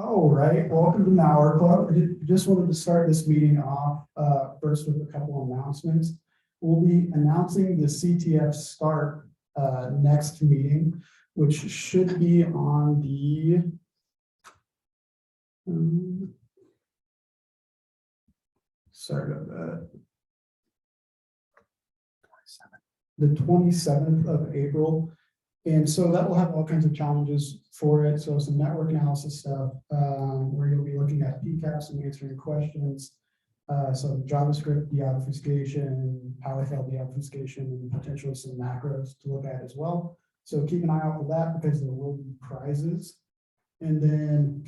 All right, welcome to Mauer Club. I just wanted to start this meeting off first with a couple of announcements. We'll be announcing the CTF start next meeting, which should be on the sorry about that. The 27th of April. And so that will have all kinds of challenges for it. So some network analysis stuff where you'll be looking at PCAPs and answering questions. So JavaScript deobfuscation, PowerShell deobfuscation, and potentially some macros to look at as well. So keep an eye out for that because there will be prizes. And then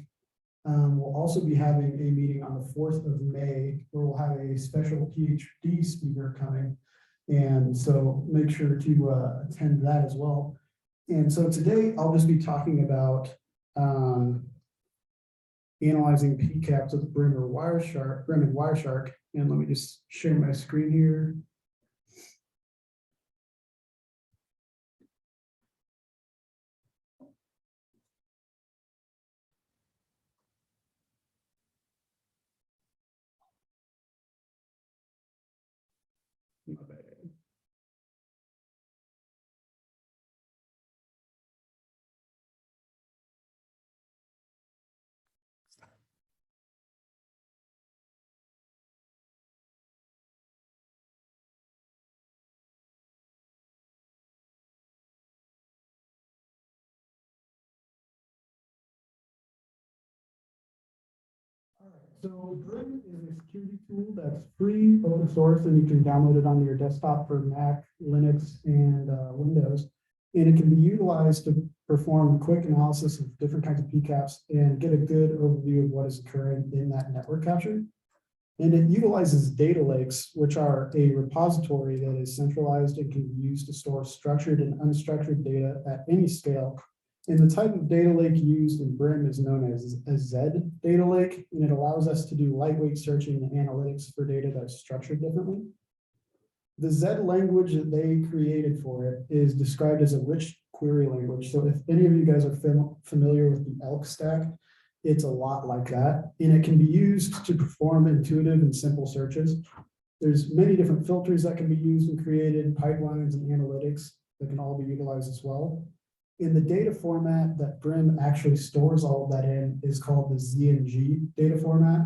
we'll also be having a meeting on the 4th of May where we'll have a special PhD speaker coming. And so make sure to attend that as well. And so today I'll just be talking about analyzing PCAPs with Brim and Wireshark. And let me just share my screen here. So Brim is a security tool that's free, open source, and you can download it on your desktop for Mac, Linux, and Windows. And it can be utilized to perform quick analysis of different kinds of PCAPs and get a good overview of what is occurring in that network capture. And it utilizes data lakes, which are a repository that is centralized and can be used to store structured and unstructured data at any scale. And the type of data lake used in Brim is known as a Zed data lake, and it allows us to do lightweight searching and analytics for data that's structured differently. The Zed language that they created for it is described as a rich query language. So if any of you guys are familiar with the ELK stack, it's a lot like that, and it can be used to perform intuitive and simple searches. There's many different filters that can be used and created, pipelines and analytics that can all be utilized as well. In the data format that Brim actually stores all of that in is called the ZNG data format.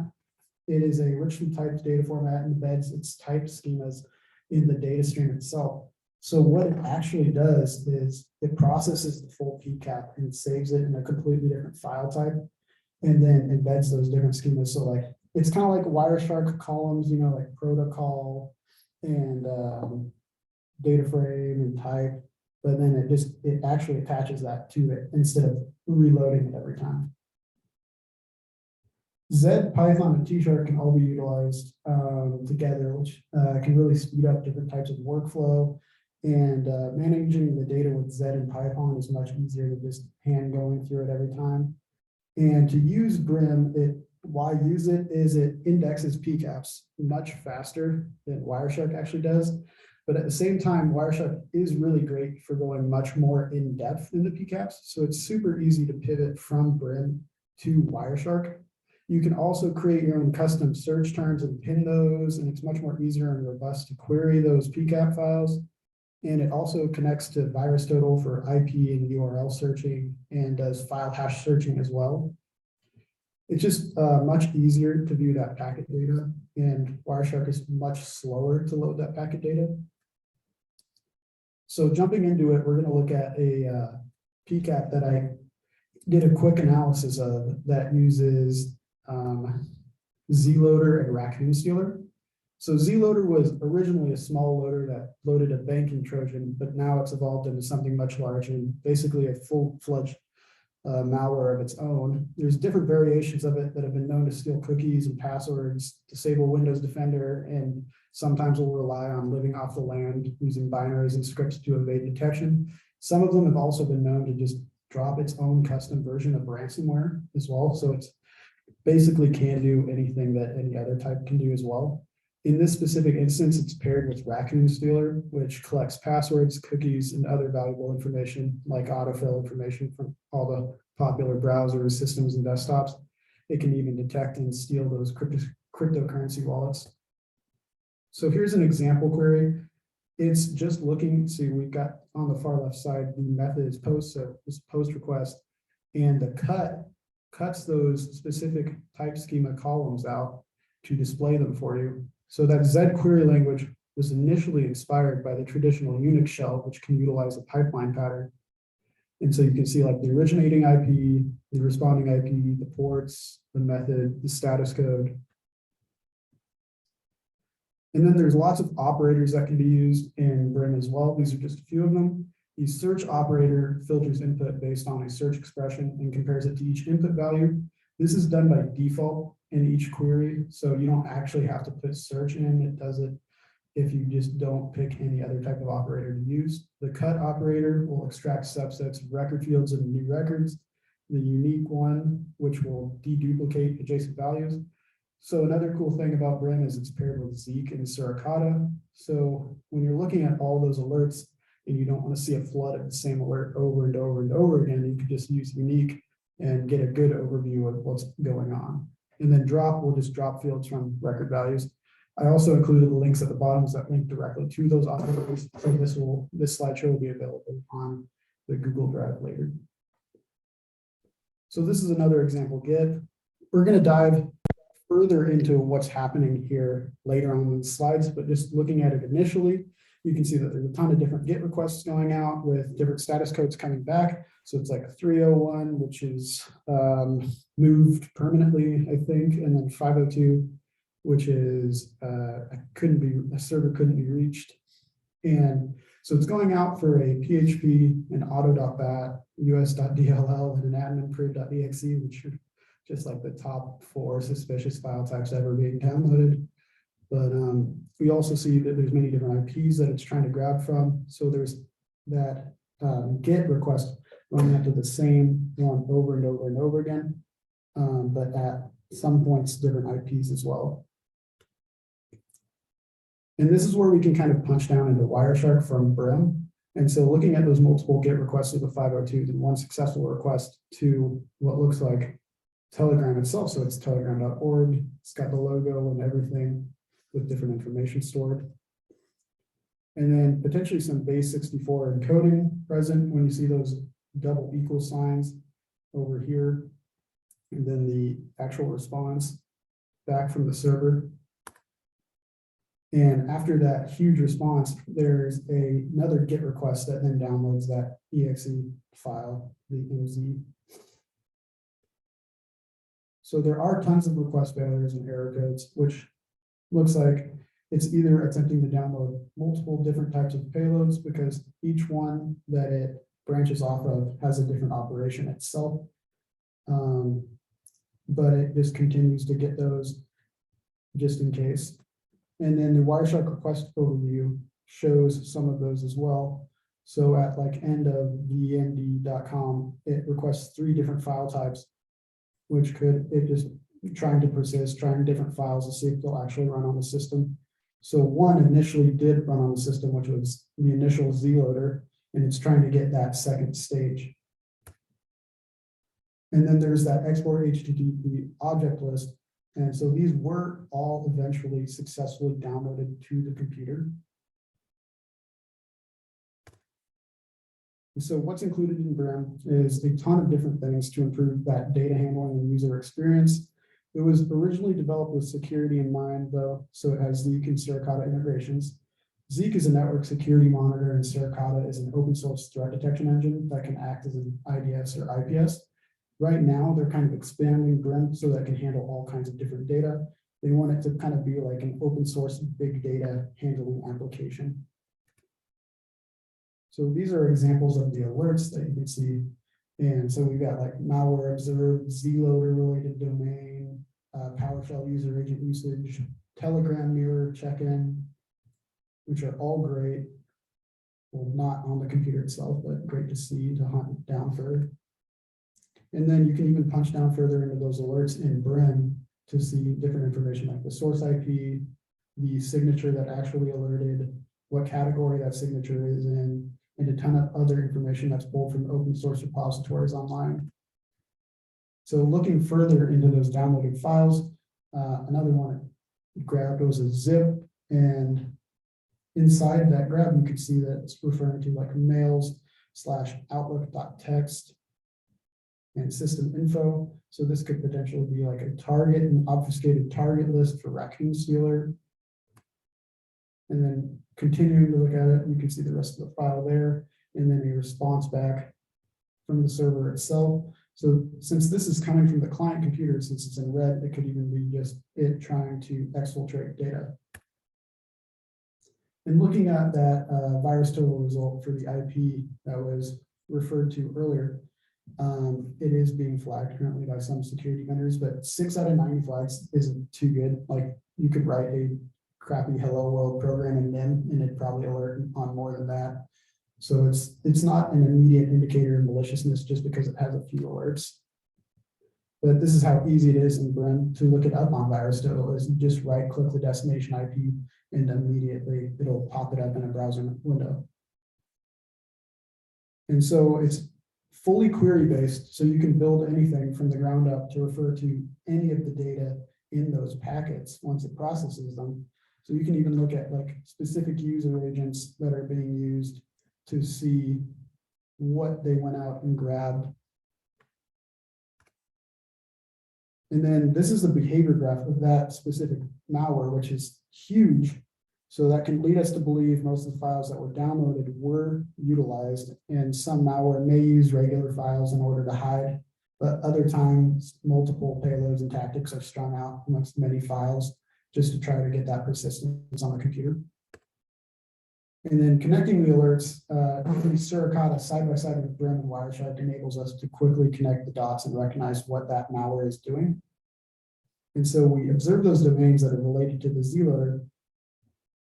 It is a richly typed data format and embeds its type schemas in the data stream itself. So what it actually does is it processes the full PCAP and saves it in a completely different file type and then embeds those different schemas. So like, it's kind of like Wireshark columns, you know, like protocol and data frame and type. But then it actually attaches that to it instead of reloading it every time. Zed, Python, and TShark can all be utilized together, which can really speed up different types of workflow. And managing the data with Zed and Python is much easier than just hand going through it every time. And to use Brim, why use it is it indexes PCAPs much faster than Wireshark actually does. But at the same time, Wireshark is really great for going much more in depth in the PCAPs. So it's super easy to pivot from Brim to Wireshark. You can also create your own custom search terms and pin those, and it's much more easier and robust to query those PCAP files. And it also connects to VirusTotal for IP and URL searching and does file hash searching as well. It's just much easier to view that packet data, and Wireshark is much slower to load that packet data. So jumping into it, we're going to look at a PCAP that I did a quick analysis of that uses Zloader and Racoon Stealer. So Zloader was originally a small loader that loaded a banking Trojan, but now it's evolved into something much larger and basically a full-fledged malware of its own. There's different variations of it that have been known to steal cookies and passwords, disable Windows Defender, and sometimes will rely on living off the land using binaries and scripts to evade detection. Some of them have also been known to just drop its own custom version of ransomware as well. So it's basically can do anything that any other type can do as well. In this specific instance, it's paired with Racoon Stealer, which collects passwords, cookies, and other valuable information like autofill information from all the popular browsers, systems, and desktops. it can even detect and steal those cryptocurrency wallets. So here's an example query. It's just looking, see, we've got on the far left side, the method is post, so this post request, and the cut cuts those specific type schema columns out to display them for you. So that Zed query language was initially inspired by the traditional Unix shell, which can utilize a pipeline pattern. And so you can see like the originating IP, the responding IP, the ports, the method, the status code. And then there's lots of operators that can be used in Brim as well. These are just a few of them. The search operator filters input based on a search expression and compares it to each input value. This is done by default in each query, so you don't actually have to put search in. It does it if you just don't pick any other type of operator to use. The cut operator will extract subsets of record fields into new records. The unique one, which will deduplicate adjacent values. So another cool thing about Brim is it's paired with Zeke and Suricata. So when you're looking at all those alerts and you don't want to see a flood of the same alert over and over and over again, you can just use unique and get a good overview of what's going on. And then drop will just drop fields from record values. I also included the links at the bottom that link directly to those operators. So this slideshow will be available on the Google Drive later. So this is another example Git. We're going to dive further into what's happening here later on in the slides, but just looking at it initially, you can see that there's a ton of different Git requests going out with different status codes coming back. So it's like a 301, which is moved permanently, I think, and then 502, which is a server couldn't be reached. And so it's going out for a PHP, an auto.bat, us.dll, and an admin.exe, which are just like the top 4 suspicious file types ever being downloaded. But we also see that there's many different IPs that it's trying to grab from. So there's that Git request running after the same one over and over and over again, but at some points, different IPs as well. And this is where we can kind of punch down into Wireshark from Brim. And so looking at those multiple Git requests of the 502s and one successful request to what looks like Telegram itself. So it's telegram.org. It's got the logo and everything with different information stored. And then potentially some base 64 encoding present when you see those double equal signs over here. And then the actual response back from the server. And after that huge response, there's another Git request that then downloads that exe file, the MZ. So there are tons of request failures and error codes, which looks like it's either attempting to download multiple different types of payloads because each one that it branches off of has a different operation itself. But it just continues to get those just in case. And then the Wireshark request overview shows some of those as well. So at like end of vmd.com, it requests 3 different file types, which it just trying to persist, trying different files to see if they'll actually run on the system. So one initially did run on the system, which was the initial Z loader, and it's trying to get that second stage. And then there's that export HTTP object list. And so these were all eventually successfully downloaded to the computer. And so what's included in Brim is a ton of different things to improve that data handling and user experience. It was originally developed with security in mind, though, so it has Zeke and Suricata integrations. Zeke is a network security monitor, and Suricata is an open source threat detection engine that can act as an IDS or IPS. Right now, they're kind of expanding Brim so that it can handle all kinds of different data. They want it to kind of be like an open source big data handling application. So these are examples of the alerts that you can see. And so we've got like malware observed, Z-loader related domain, PowerShell user agent usage, Telegram mirror check-in, which are all great. Well, not on the computer itself, but great to see to hunt down further. And then you can even punch down further into those alerts in Brim to see different information like the source IP, the signature that actually alerted, what category that signature is in, and a ton of other information that's pulled from open source repositories online. So looking further into those downloaded files, another one grabbed was a zip, and inside that grab, you can see that it's referring to like mails/outlook.txt and system info. So this could potentially be like a target, an obfuscated target list for Racoon Stealer. And then continuing to look at it, you can see the rest of the file there, and then a response back from the server itself. So since this is coming from the client computer, since it's in red, it could even be just it trying to exfiltrate data. And looking at that VirusTotal result for the IP that was referred to earlier, it is being flagged currently by some security vendors, but 6 out of 90 flags isn't too good. Like you could write a crappy hello world program in NIM and it'd probably alert on more than that. So it's not an immediate indicator of maliciousness just because it has a few alerts. But this is how easy it is in Brim to look it up on VirusTotal, is you just right click the destination IP and immediately it'll pop it up in a browser window. And so it's fully query based, so you can build anything from the ground up to refer to any of the data in those packets once it processes them. So you can even look at like specific user agents that are being used to see what they went out and grabbed. And then this is the behavior graph of that specific malware, which is huge. So that can lead us to believe most of the files that were downloaded were utilized, and some malware may use regular files in order to hide, but other times multiple payloads and tactics are strung out amongst many files just to try to get that persistence on the computer. And then connecting the alerts, Suricata side by side with Brim and Wireshark enables us to quickly connect the dots and recognize what that malware is doing. And so we observe those domains that are related to the Z-loader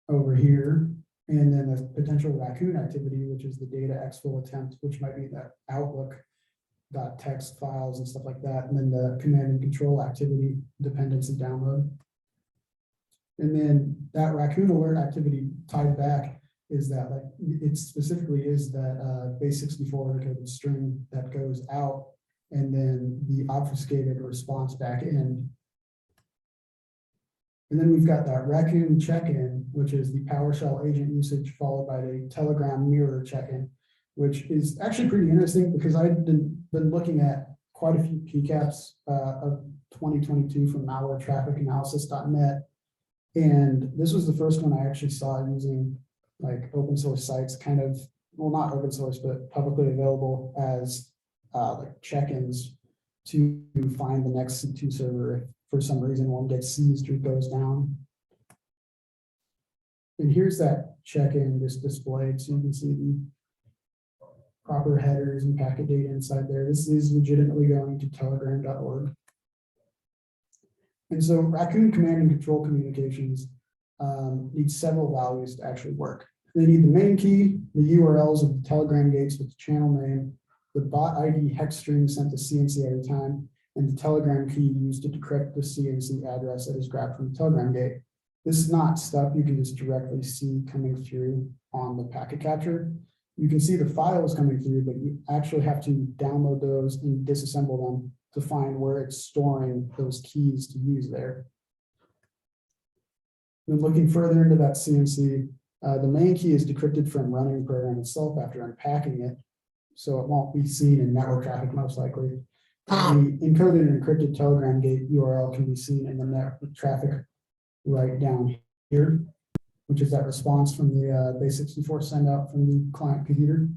over here, and then the potential Raccoon activity, which is the data exfil attempt, which might be that outlook.txt files and stuff like that, and then the command and control activity dependency download. And then that Raccoon alert activity tied back is that, like, it specifically is that base 64 encoded string that goes out, and then the obfuscated response back in. And then we've got that Racoon Check-In, which is the PowerShell agent usage followed by the Telegram mirror check-in, which is actually pretty interesting because I've been looking at quite a few PCAPs of 2022 from malwaretrafficanalysis.net. And this was the first one I actually saw using like open source sites, kind of, well, not open source, but publicly available as like check-ins to find the next C2 server if for some reason one gets seized or goes down. And here's that check-in just displayed, so you can see the proper headers and packet data inside there. This is legitimately going to telegram.org. And so Racoon command and control communications needs several values to actually work. They need the main key, the URLs of the Telegram gates with the channel name, the bot ID hex string sent to C&C every time, and the Telegram key used to decrypt the C&C address that is grabbed from the Telegram gate. This is not stuff you can just directly see coming through on the packet capture. You can see the files coming through, but you actually have to download those and disassemble them to find where it's storing those keys to use there. Then looking further into that C&C, the main key is decrypted from running the program itself after unpacking it, so it won't be seen in network traffic most likely. The encoded and encrypted Telegram gate URL can be seen in the network traffic right down here, which is that response from the base 64 send out from the client computer.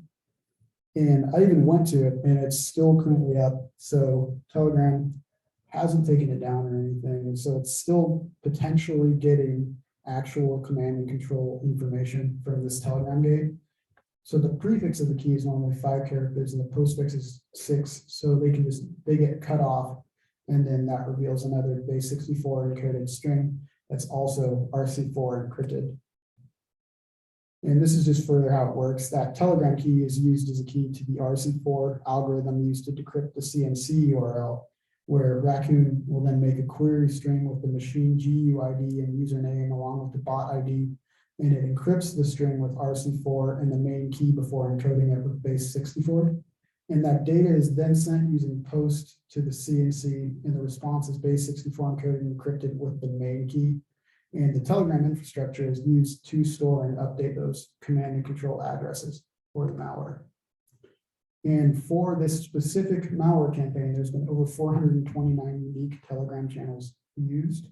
And I even went to it and it's still currently up. So Telegram hasn't taken it down or anything. And so it's still potentially getting actual command and control information from this Telegram gate. So the prefix of the key is normally 5 characters and the postfix is 6. So they get cut off, and then that reveals another base 64 encoded string that's also RC4 encrypted. And this is just further how it works. That Telegram key is used as a key to the RC4 algorithm used to decrypt the C&C URL, where Racoon will then make a query string with the machine GUID and username along with the bot ID. And it encrypts the string with RC4 and the main key before encoding it with base 64. And that data is then sent using post to the C&C, and the response is base64 encoded and encrypted with the main key. And the Telegram infrastructure is used to store and update those command and control addresses for the malware. And for this specific malware campaign, there's been over 429 unique Telegram channels used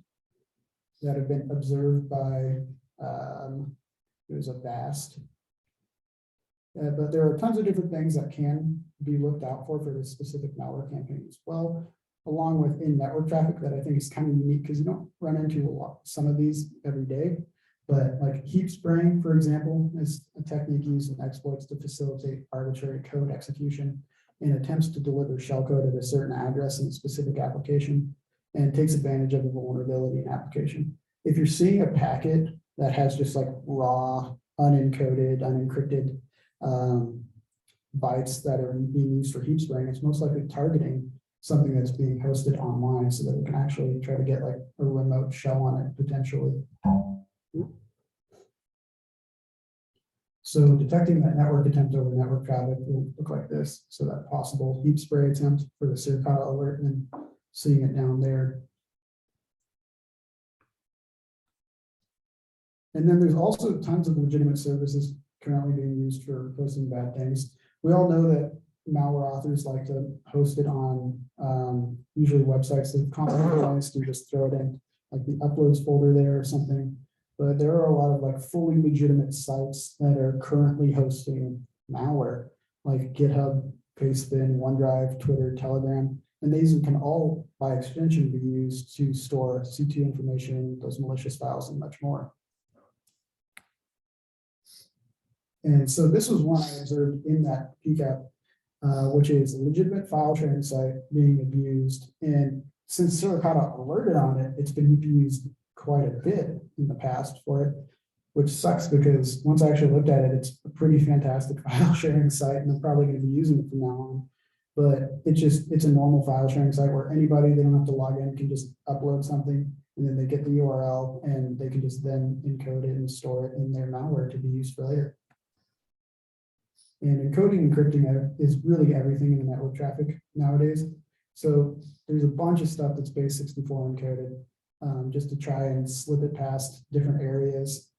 that have been observed by, there's a vast, but there are tons of different things that can be looked out for this specific malware campaign as well, along with in-network traffic that I think is kind of unique because you don't run into some of these every day. But like heap spraying, for example, is a technique used in exploits to facilitate arbitrary code execution in attempts to deliver shellcode at a certain address in a specific application, and takes advantage of a vulnerability in application. If you're seeing a packet that has just like raw, unencoded, unencrypted bytes that are being used for heap spraying, it's most likely targeting something that's being hosted online so that we can actually try to get like a remote shell on it potentially. So detecting that network attempt over network traffic will look like this. So that possible heap spray attempt for the Circata alert, and then seeing it down there. And then there's also tons of legitimate services currently being used for posting bad things. We all know that malware authors like to host it on usually websites that are compromised and just throw it in like the uploads folder there or something. But there are a lot of like fully legitimate sites that are currently hosting malware, like GitHub, Pastebin, OneDrive, Twitter, Telegram, and these can all, by extension, be used to store C2 information, those malicious files, and much more. And so this was one I observed in that PCAP, which is a legitimate file sharing site being abused. And since Circata alerted on it, it's been abused quite a bit in the past for it, which sucks because once I actually looked at it, it's a pretty fantastic file sharing site, and I'm probably going to be using it from now on. But it's a normal file sharing site where anybody, they don't have to log in, can just upload something, and then they get the URL and they can just then encode it and store it in their malware to be used for later. And encoding and encrypting is really everything in the network traffic nowadays. So there's a bunch of stuff that's base 64 encoded, just to try and slip it past different areas.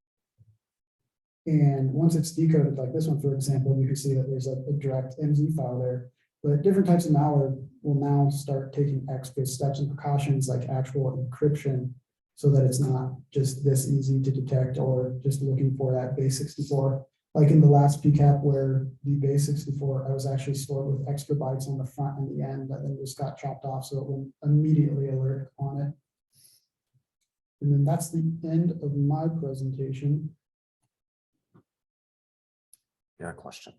And once it's decoded, like this one, for example, you can see that there's a direct MZ file there. But different types of malware will now start taking extra steps and precautions like actual encryption, so that it's not just this easy to detect or just looking for that base 64. Like in the last PCAP where the base 64, I was actually stored with extra bytes on the front and the end that then just got chopped off, so it would immediately alert on it. And then that's the end of my presentation. Yeah, question.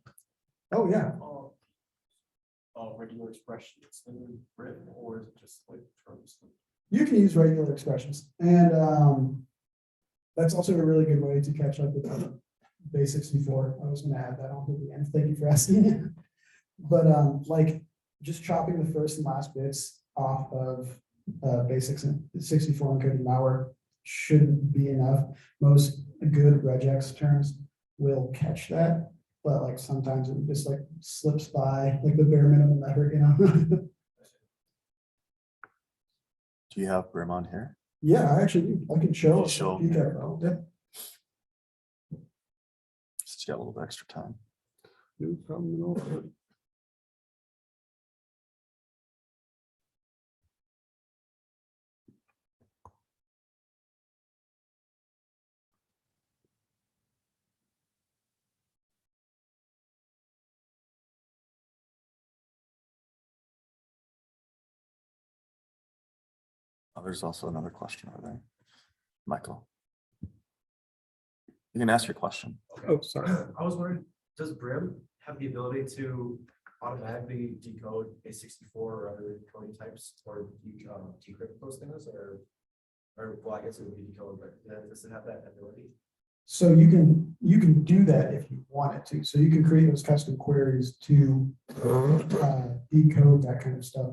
Oh yeah. Regular expressions in written, or is it just like terms? You can use regular expressions. And that's also a really good way to catch up with base 64. I was going to add that on to the end. Thank you for asking. But like just chopping the first and last bits off of base 64 encoded malware shouldn't be enough. Most good regex terms will catch that, but like sometimes it just like slips by, like the bare minimum effort, you know. Do you have Brim on here? Yeah, I actually do. I can show. Show. Yeah. Just got a little bit extra time. No problem at all. Oh, there's also another question over there. Michael. You can ask your question. Oh, sorry. I was wondering, does Brim have the ability to automatically decode A64 or other coding types, or decrypt those things, or well, I guess it would be decoded, but does it have that ability? So you can do that if you wanted to. So you can create those custom queries to decode that kind of stuff.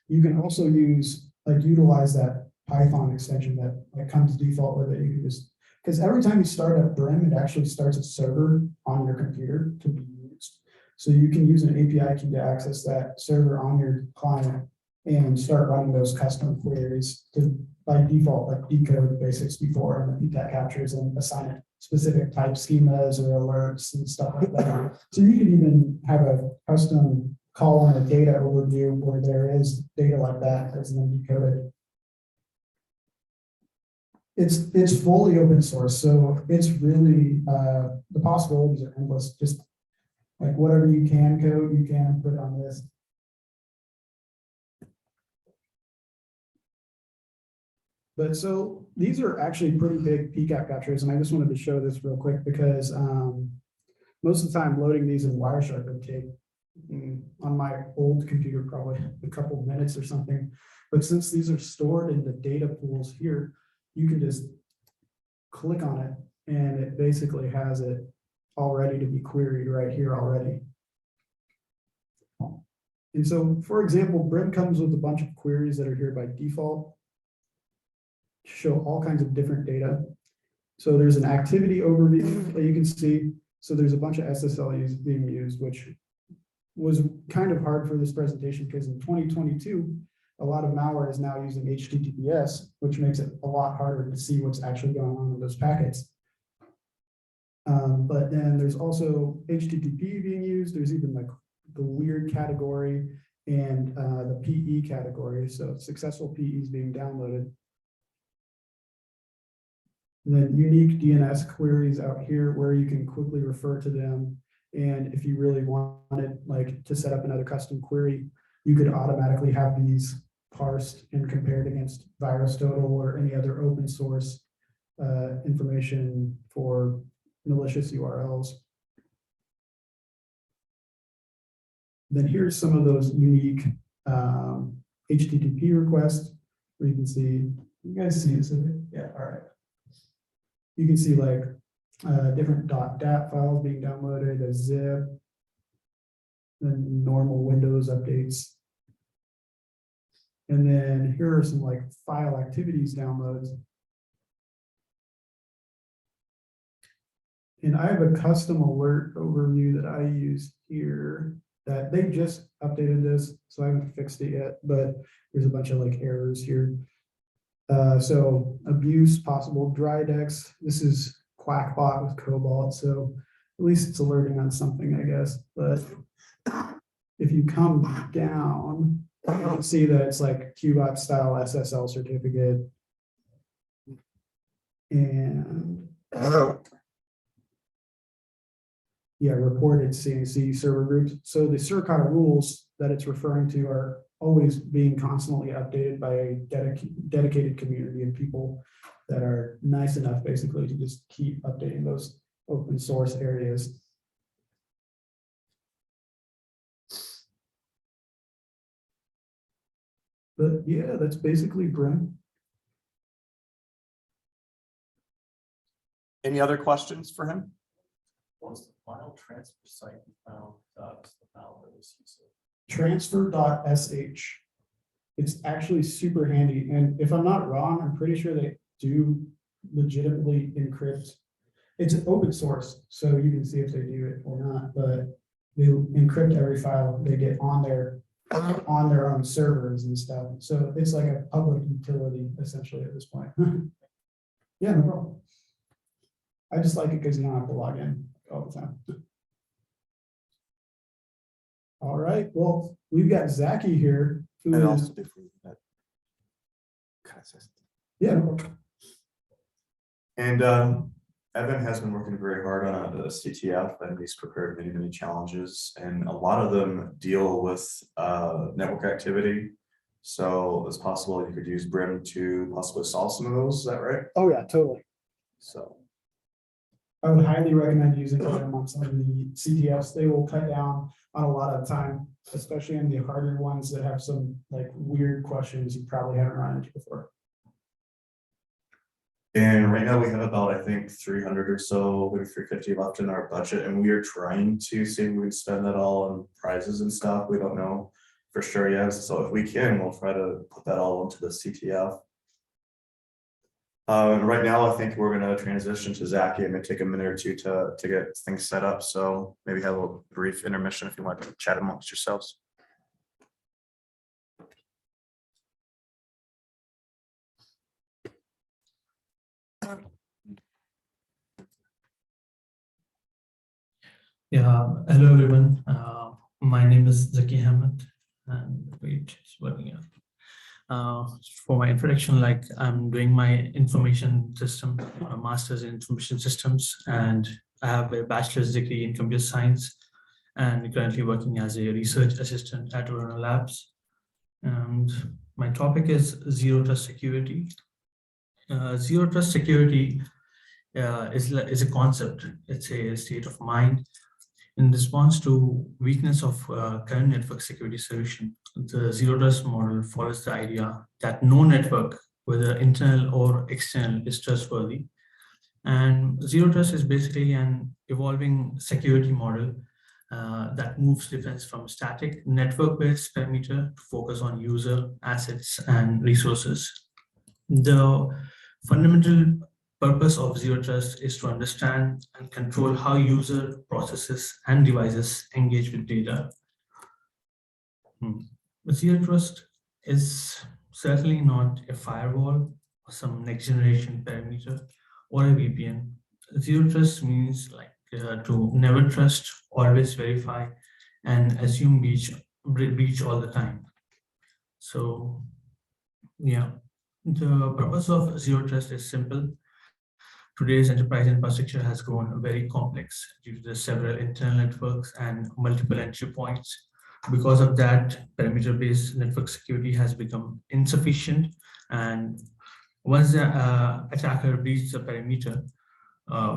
You can also utilize that Python extension that comes default with it. You can just, because every time you start up Brim, it actually starts a server on your computer to be used. So you can use an API key to access that server on your client and start running those custom queries to, by default, like decode base64 and repeat that captures and assign it specific type schemas or alerts and stuff like that. So you can even have a custom column or data overview where there is data like that that's then decoded. It's fully open source, so it's really the possibilities are endless. Just like whatever you can code, you can put on this. But so these are actually pretty big PCAP captures, and I just wanted to show this real quick because most of the time loading these in Wireshark would take on my old computer probably a couple of minutes or something. But since these are stored in the data pools here, you can just click on it and it basically has it all ready to be queried right here already. And so, for example, Brim comes with a bunch of queries that are here by default, show all kinds of different data. So there's an activity overview that you can see. So there's a bunch of SSLs being used, which was kind of hard for this presentation because in 2022, a lot of malware is now using HTTPS, which makes it a lot harder to see what's actually going on in those packets. But then there's also HTTP being used. There's even like the weird category and the PE category. So successful PEs being downloaded. And then unique DNS queries out here where you can quickly refer to them. And if you really wanted like to set up another custom query, you could automatically have these parsed and compared against VirusTotal or any other open source information for malicious URLs. Then here's some of those unique HTTP requests where you can see, you guys see this? Yeah, all right. You can see like different .dat files being downloaded as zip, then normal Windows updates. And then here are some like file activities downloads. And I have a custom alert overview that I use here that they just updated this, so I haven't fixed it yet, but there's a bunch of like errors here. So abuse possible, Drydex. This is Quackbot with Cobalt, so at least it's alerting on something, I guess. But if you come down, you can see that it's like QBot style SSL certificate. And yeah, reported C&C server groups. So the Suricata rules that it's referring to are always being constantly updated by a dedicated community of people that are nice enough basically to just keep updating those open source areas. But yeah, that's basically Brim. Any other questions for him? What was the file transfer site you found? The file that was used? Transfer.sh. It's actually super handy. And if I'm not wrong, I'm pretty sure they do legitimately encrypt. It's open source, so you can see if they do it or not, but they encrypt every file they get on their own servers and stuff. So it's like a public utility essentially at this point. Yeah, no problem. I just like it because you don't have to log in all the time. All right, well, we've got Zaki here. Who And is, also before that. yeah, no problem. And Evan has been working very hard on the CTF, and he's prepared many challenges, and a lot of them deal with network activity. So it's possible you could use Brim to possibly solve some of those. Is that right? Oh yeah, totally. So I would highly recommend using them on some of the CTFs. They will cut down on a lot of time, especially on the harder ones that have some like weird questions you probably haven't run into before. and right now we have about, I think, 300 or so, maybe 350 left in our budget, and we are trying to see if we can spend that all on prizes and stuff. We don't know for sure yet. So if we can, we'll try to put that all into the CTF. And right now, I think we're gonna transition to Zaki. It may take a minute or two to get things set up, so maybe have a brief intermission if you want to chat amongst yourselves. Yeah, hello everyone. My name is Zaki Ahmed, and wait, it's working out. For my introduction, like I'm doing my information system, a master's in information systems, and I have a bachelor's degree in computer science, and currently working as a research assistant at Orano Labs. And my topic is zero trust security. Zero trust security is a concept. It's a state of mind in response to weakness of current network security solution. The zero trust model follows the idea that no network, whether internal or external, is trustworthy. And zero trust is basically an evolving security model that moves defense from static network-based perimeter to focus on user, assets, and resources. The fundamental purpose of zero trust is to understand and control how user processes and devices engage with data. Zero trust is certainly not a firewall or some next generation perimeter or a VPN. Zero trust means like to never trust, always verify, and assume breach all the time. So yeah, the purpose of zero trust is simple. Today's enterprise infrastructure has grown very complex due to the several internal networks and multiple entry points. Because of that, perimeter-based network security has become insufficient, and once the attacker breaches the perimeter,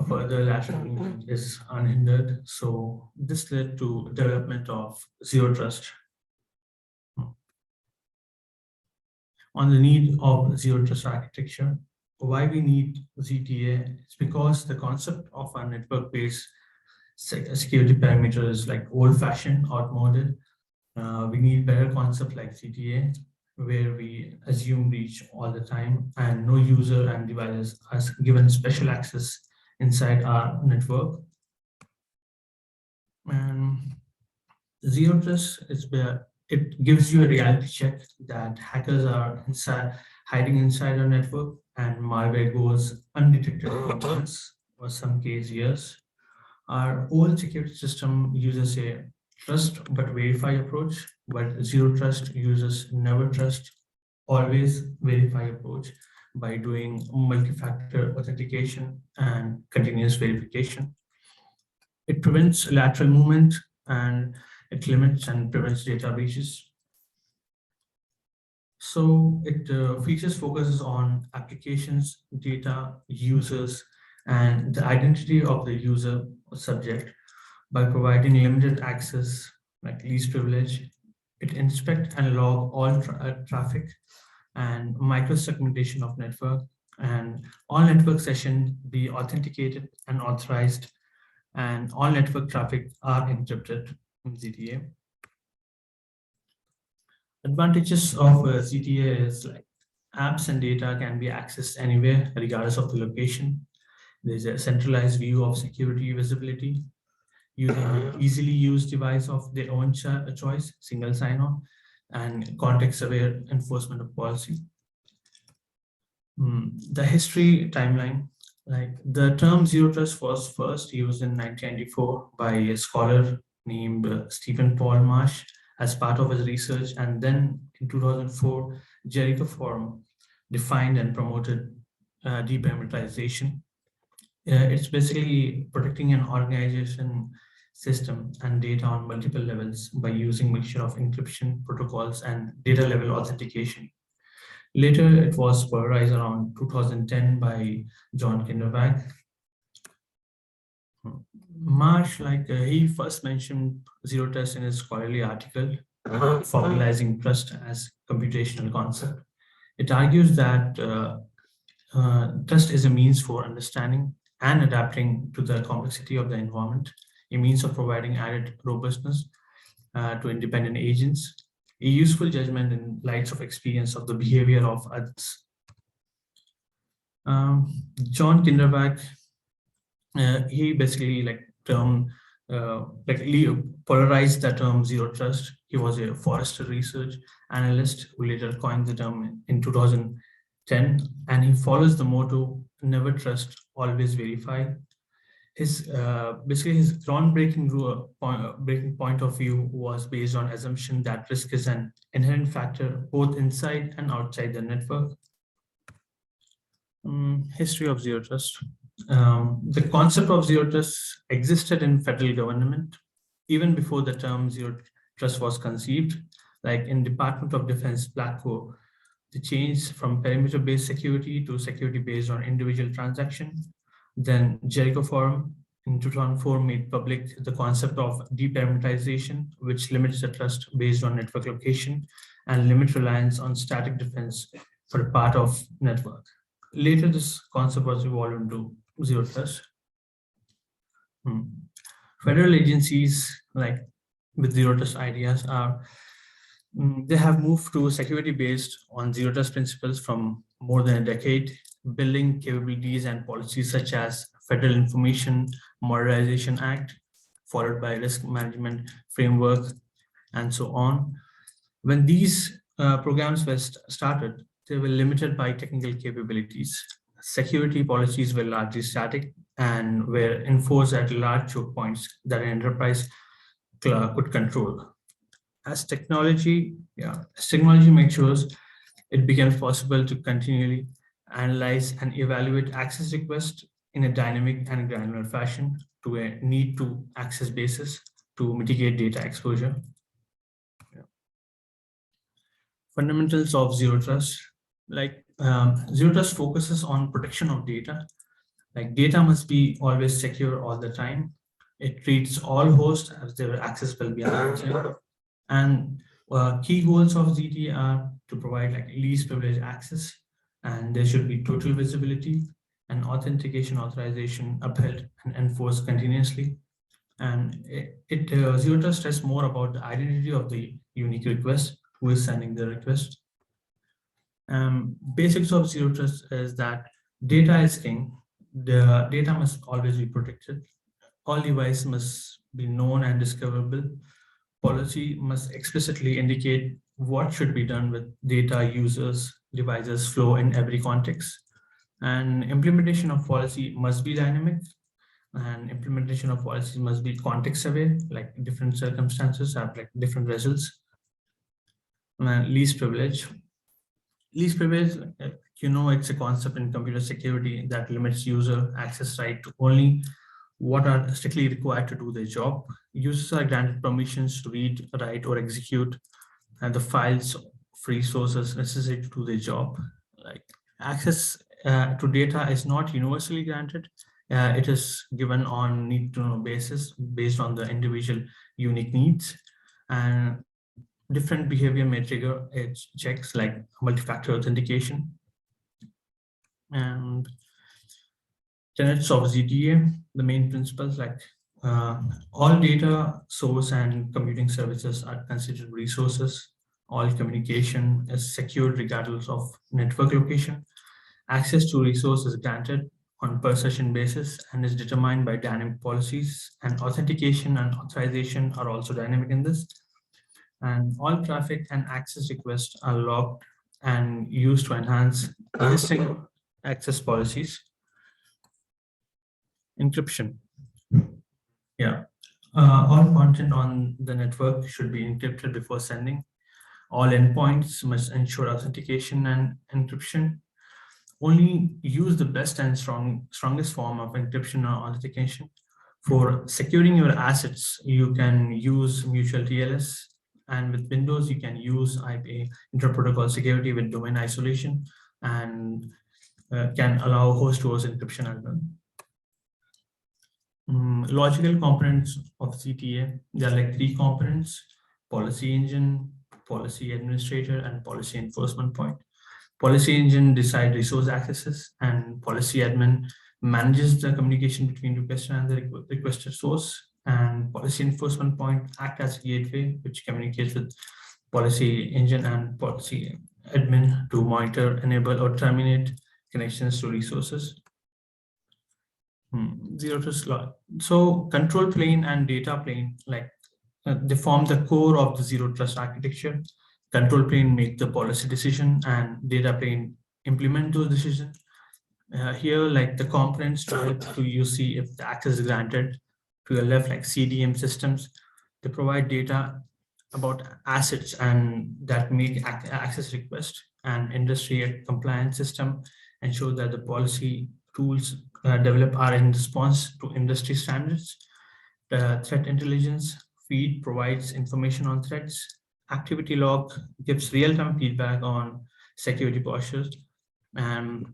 further lateral movement is unhindered. So this led to development of zero trust. On the need of zero trust architecture, why we need ZTA is because the concept of a network-based security perimeter is like old-fashioned, outmoded. We need better concept like ZTA, where we assume breach all the time and no user and devices are given special access inside our network. And zero trust is where it gives you a reality check that hackers are hiding inside our network and malware goes undetected for months or some case years. Our old security system uses a trust but verify approach, but zero trust uses never trust, always verify approach by doing multi-factor authentication and continuous verification. It prevents lateral movement and it limits and prevents data breaches. So it features focuses on applications, data, users, and the identity of the user or subject by providing limited access, like least privilege. It inspect and log all traffic and micro-segmentation of network, and all network sessions be authenticated and authorized, and all network traffic are encrypted in ZTA. Advantages of ZTA is like apps and data can be accessed anywhere regardless of the location. There's a centralized view of security visibility, using an easily used device of their own choice, single sign-on, and context-aware enforcement of policy. The history timeline, like the term zero trust was first used in 1994 by a scholar named Stephen Paul Marsh as part of his research, and then in 2004, Jericho Forum defined and promoted deperimeterization. It's basically protecting an organization system and data on multiple levels by using mixture of encryption protocols and data level authentication. Later, it was popularized around 2010 by John Kinderberg. Marsh, he first mentioned zero trust in his scholarly article, formalizing trust as computational concept. It argues that trust is a means for understanding and adapting to the complexity of the environment, a means of providing added robustness to independent agents, a useful judgment in light of experience of the behavior of others. John Kinderberg, he basically polarized the term zero trust. He was a Forrester research analyst who later coined the term in 2010, and he follows the motto, never trust, always verify. His basically his groundbreaking breaking point of view was based on assumption that risk is an inherent factor both inside and outside the network. History of zero trust. The concept of zero trust existed in federal government even before the term zero trust was conceived. Like in Department of Defense Blacko, the change from perimeter-based security to security based on individual transaction. Then Jericho Forum in 2004 made public the concept of deperimeterization, which limits the trust based on network location and limit reliance on static defense for a part of network. Later, this concept was evolved into zero trust. Federal agencies like with zero trust ideas are, they have moved to security based on zero trust principles from more than a decade, building capabilities and policies such as Federal Information Modernization Act, followed by Risk Management Framework, and so on. When these programs were started, they were limited by technical capabilities. Security policies were largely static and were enforced at large choke points that an enterprise could control. As technology matures, it becomes possible to continually analyze and evaluate access requests in a dynamic and granular fashion to a need to access basis to mitigate data exposure. Fundamentals of zero trust. Zero trust focuses on protection of data. Like data must be always secure all the time. It treats all hosts as they were accessible via outside. And key goals of ZTA are to provide least privilege access, and there should be total visibility and authentication authorization upheld and enforced continuously. And zero trust is more about the identity of the unique request, who is sending the request. Basics of zero trust is that data is king. The data must always be protected. All devices must be known and discoverable. Policy must explicitly indicate what should be done with data, users, devices flow in every context. And implementation of policy must be dynamic, and implementation of policy must be context aware, like different circumstances have different results. And least privilege. Least privilege, it's a concept in computer security that limits user access right to only what are strictly required to do their job. Users are granted permissions to read, write, or execute and the files, free sources necessary to do their job. Like access to data is not universally granted. It is given on need-to-know basis based on the individual unique needs, and different behavior may trigger checks like multi-factor authentication. And tenets of ZTA, the main principles all data source and computing services are considered resources. All communication is secured regardless of network location. Access to resources is granted on per session basis and is determined by dynamic policies, and authentication and authorization are also dynamic in this. And all traffic and access requests are logged and used to enhance existing access policies. Encryption. All content on the network should be encrypted before sending. All endpoints must ensure authentication and encryption. Only use the best and strongest form of encryption or authentication. For securing your assets, you can use mutual TLS, and with Windows, you can use IP inter-protocol security with domain isolation, and can allow host-to-host encryption as well. Logical components of CTA, there are three components: policy engine, policy administrator, and policy enforcement point. Policy engine decides resource accesses, and policy admin manages the communication between requester and the requested source. And policy enforcement point act as a gateway which communicates with policy engine and policy admin to monitor, enable, or terminate connections to resources. Zero trust law. So control plane and data plane, like they form the core of the zero trust architecture. Control plane make the policy decision and data plane implement those decisions. Here, like the components to help to you see if the access is granted. To your left, like CDM systems, they provide data about assets and that make access request, and industry compliance system ensure that the policy tools developed are in response to industry standards. The threat intelligence feed provides information on threats. Activity log gives real-time feedback on security postures, and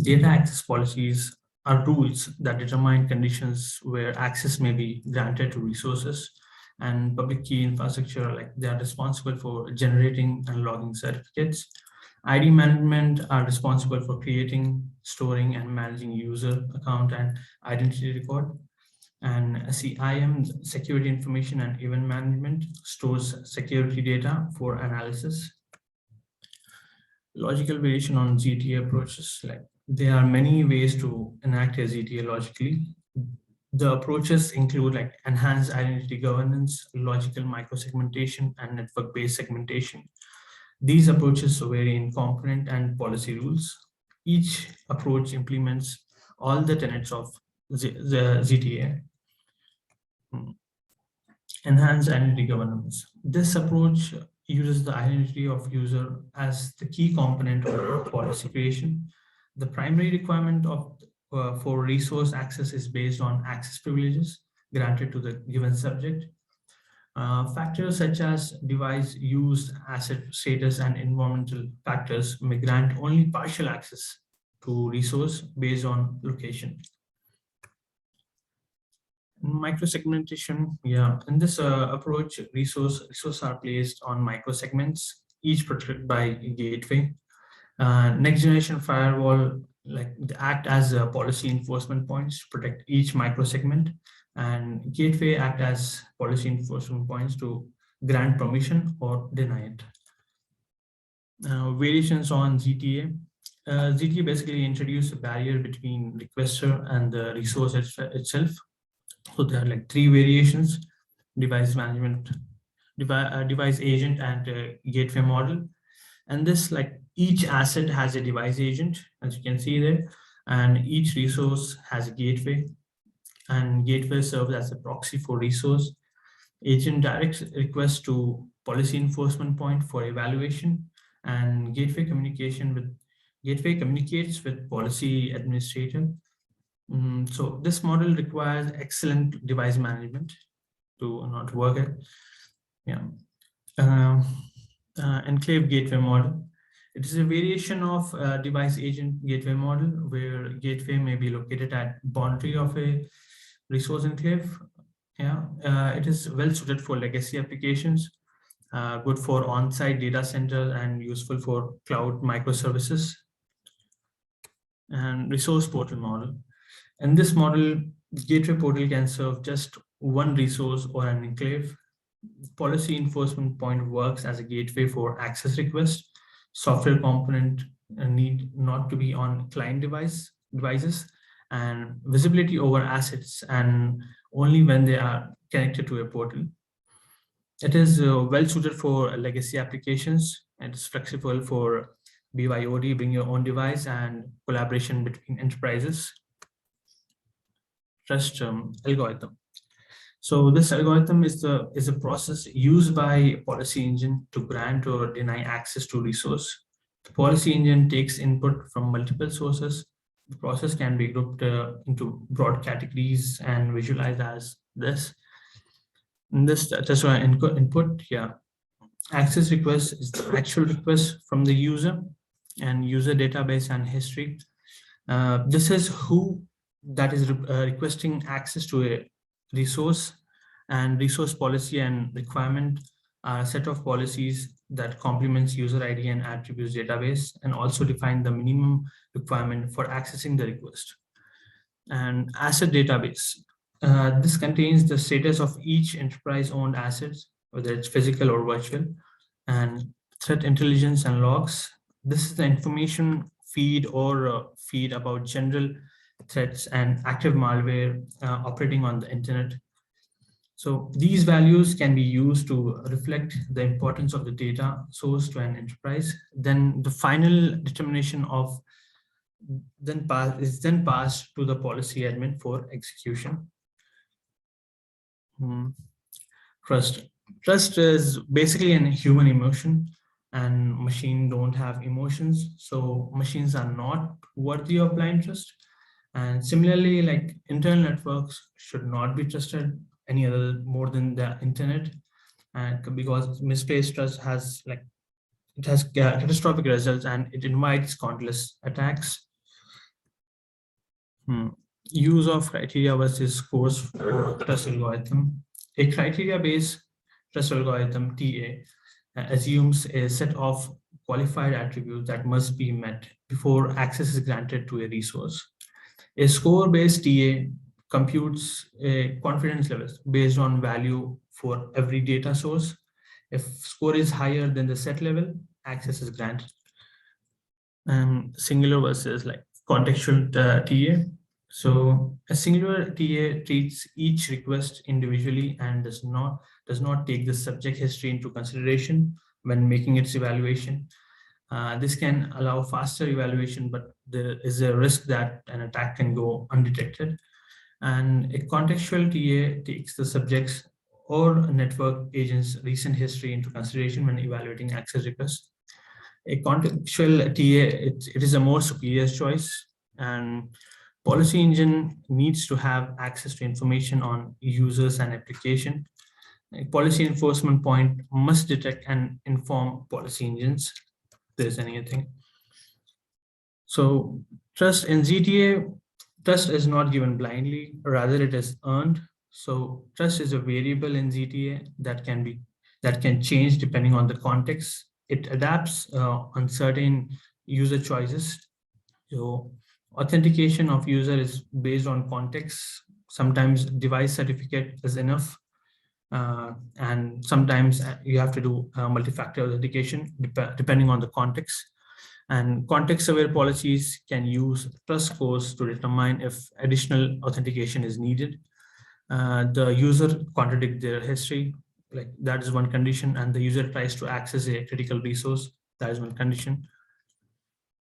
data access policies are rules that determine conditions where access may be granted to resources, and public key infrastructure, like they are responsible for generating and logging certificates. ID management are responsible for creating, storing, and managing user account and identity record. And CIM, security information and event management, stores security data for analysis. Logical variation on ZTA approaches, like there are many ways to enact a ZTA logically. The approaches include like enhanced identity governance, logical microsegmentation, and network-based segmentation. These approaches vary in component and policy rules. Each approach implements all the tenets of the ZTA. Enhanced identity governance. This approach uses the identity of user as the key component of policy creation. The primary requirement of for resource access is based on access privileges granted to the given subject. Factors such as device use, asset status, and environmental factors may grant only partial access to resource based on location. Microsegmentation, yeah. In this approach, resources are placed on microsegments, each protected by a gateway. Next generation firewall, like they act as policy enforcement points to protect each microsegment, and gateway act as policy enforcement points to grant permission or deny it. Variations on ZTA. ZTA basically introduce a barrier between requester and the resource itself. So there are like three variations: device management, device agent, and gateway model. And this, like each asset has a device agent, as you can see there, and each resource has a gateway, and gateway serves as a proxy for resource. Agent directs requests to policy enforcement point for evaluation, and gateway communicates with policy administrator. So this model requires excellent device management to not work it. Yeah. Enclave gateway model. It is a variation of device agent gateway model where gateway may be located at boundary of a resource enclave. Yeah, it is well suited for legacy applications, good for on-site data center, and useful for cloud microservices. And resource portal model. In this model, gateway portal can serve just one resource or an enclave. Policy enforcement point works as a gateway for access requests. Software component need not to be on client devices, and visibility over assets, and only when they are connected to a portal. It is well suited for legacy applications. It is flexible for BYOD, bring your own device, and collaboration between enterprises. Trust algorithm. So this algorithm is a process used by policy engine to grant or deny access to resource. The policy engine takes input from multiple sources. The process can be grouped into broad categories and visualized as this. In this that's why input, yeah. Access request is the actual request from the user, and user database and history. This is who that is requesting access to a resource, and resource policy and requirement are a set of policies that complements user ID and attributes database, and also define the minimum requirement for accessing the request. And asset database. This contains the status of each enterprise owned assets, whether it's physical or virtual, and threat intelligence and logs. This is the information feed about general threats and active malware operating on the internet. So these values can be used to reflect the importance of the data source to an enterprise. Then the final determination of is then passed to the policy admin for execution. Trust is basically a human emotion, and machines don't have emotions, so machines are not worthy of blind trust. And similarly, like internal networks should not be trusted any other more than the internet, and because misplaced trust has catastrophic results and it invites countless attacks. Use of criteria versus scores for trust algorithm. A criteria-based trust algorithm, TA, assumes a set of qualified attributes that must be met before access is granted to a resource. A score-based TA computes a confidence level based on value for every data source. If score is higher than the set level, access is granted. Singular versus like contextual TA. So a singular TA treats each request individually and does not take the subject history into consideration when making its evaluation. This can allow faster evaluation, but there is a risk that an attack can go undetected. And a contextual TA takes the subject's or network agent's recent history into consideration when evaluating access requests. A contextual TA, it is a more superior choice, and policy engine needs to have access to information on users and application. A policy enforcement point must detect and inform policy engines if there's anything. So trust in ZTA, trust is not given blindly, rather it is earned. So trust is a variable in ZTA that can change depending on the context. It adapts on certain user choices. So authentication of user is based on context. Sometimes device certificate is enough. And sometimes you have to do multi-factor authentication depending on the context. And context-aware policies can use trust scores to determine if additional authentication is needed. The user contradicts their history, like that is one condition, and the user tries to access a critical resource, that is one condition.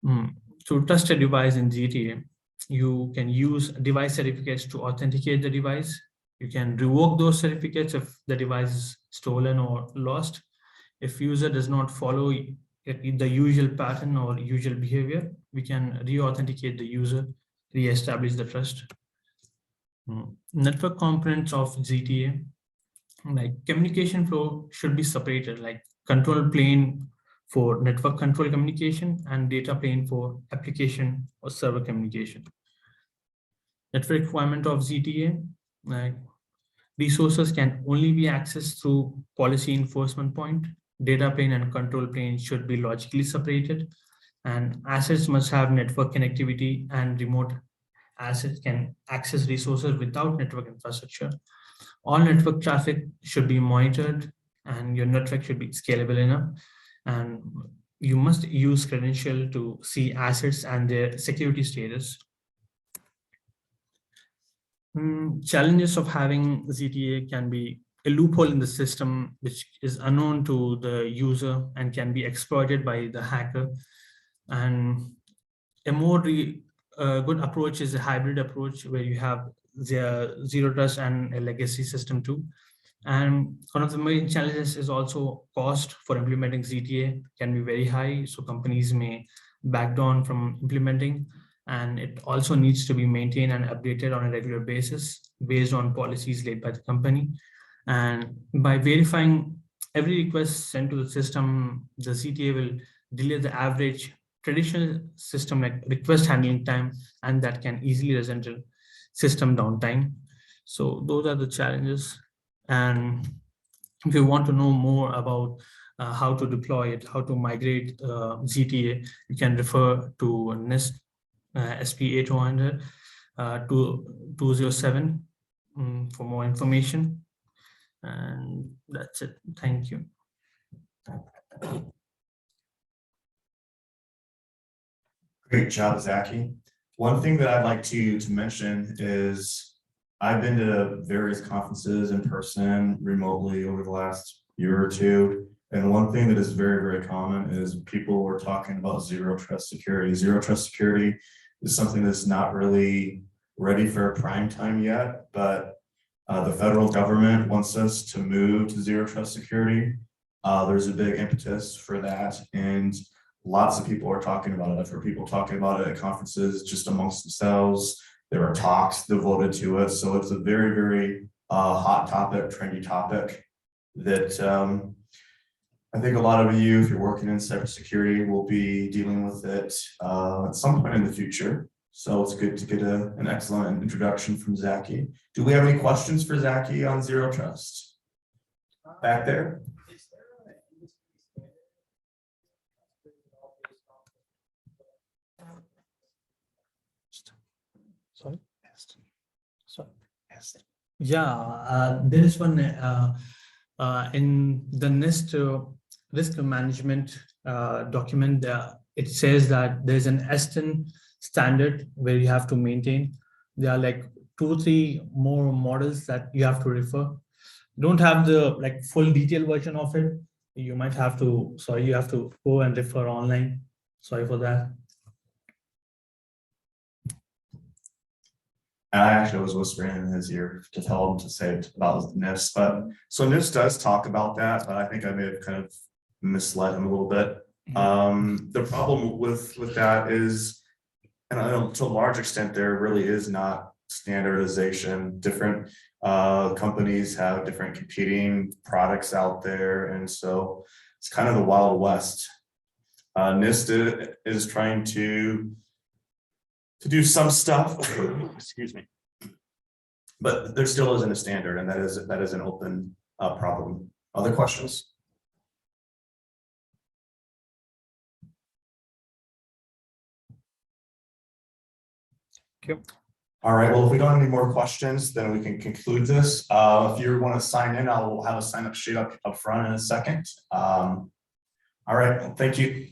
To trust a device in GTA, you can use device certificates to authenticate the device. You can revoke those certificates if the device is stolen or lost. If user does not follow the usual pattern or usual behavior, we can re-authenticate the user, re-establish the trust. Network components of ZTA, like communication flow should be separated, like control plane for network control communication and data plane for application or server communication. Network requirement of ZTA, like resources can only be accessed through policy enforcement point. Data plane and control plane should be logically separated, and assets must have network connectivity, and remote assets can access resources without network infrastructure. All network traffic should be monitored, and your network should be scalable enough, and you must use credential to see assets and their security status. Challenges of having ZTA can be a loophole in the system which is unknown to the user and can be exploited by the hacker. And a more good approach is a hybrid approach where you have the zero trust and a legacy system too. And one of the main challenges is also cost for implementing ZTA can be very high, so companies may back down from implementing, and it also needs to be maintained and updated on a regular basis based on policies laid by the company. And by verifying every request sent to the system, the ZTA will delay the average traditional system like request handling time, and that can easily result in system downtime. So those are the challenges. And if you want to know more about how to deploy it, how to migrate ZTA, you can refer to NIST SP 8200 to 207 for more information. And that's it. Thank you. Great job, Zaki. One thing that I'd like to mention is I've been to various conferences in person, remotely over the last year or two. And one thing that is very, very common is people were talking about zero trust security. Zero trust security is something that's not really ready for prime time yet, but the federal government wants us to move to zero trust security. There's a big impetus for that, and lots of people are talking about it. I've heard people talking about it at conferences just amongst themselves. There are talks devoted to it. So it's a very, very hot topic, trendy topic that I think a lot of you, if you're working in cybersecurity, will be dealing with it at some point in the future. So it's good to get an excellent introduction from Zaki. Do we have any questions for Zaki on zero trust? Back there? Sorry? Yeah, there is one in the NIST risk management document. It says that there's an Aston standard where you have to maintain. There are like 2-3 more models that you have to refer. Don't have the like full detailed version of it. You might have to, sorry, you have to go and refer online. Sorry for that. I actually was whispering in his ear to tell him to say it about NIST, but so NIST does talk about that, but I think I may have kind of misled him a little bit. The problem with that is, and I know to a large extent, there really is not standardization. Different companies have different competing products out there, and so it's kind of the Wild West. NIST is trying to do some stuff, excuse me, but there still isn't a standard, and that is an open problem. Other questions? Okay. All right, well, if we don't have any more questions, then we can conclude this. If you want to sign in, I'll have a sign up sheet up front in a second. All right, thank you.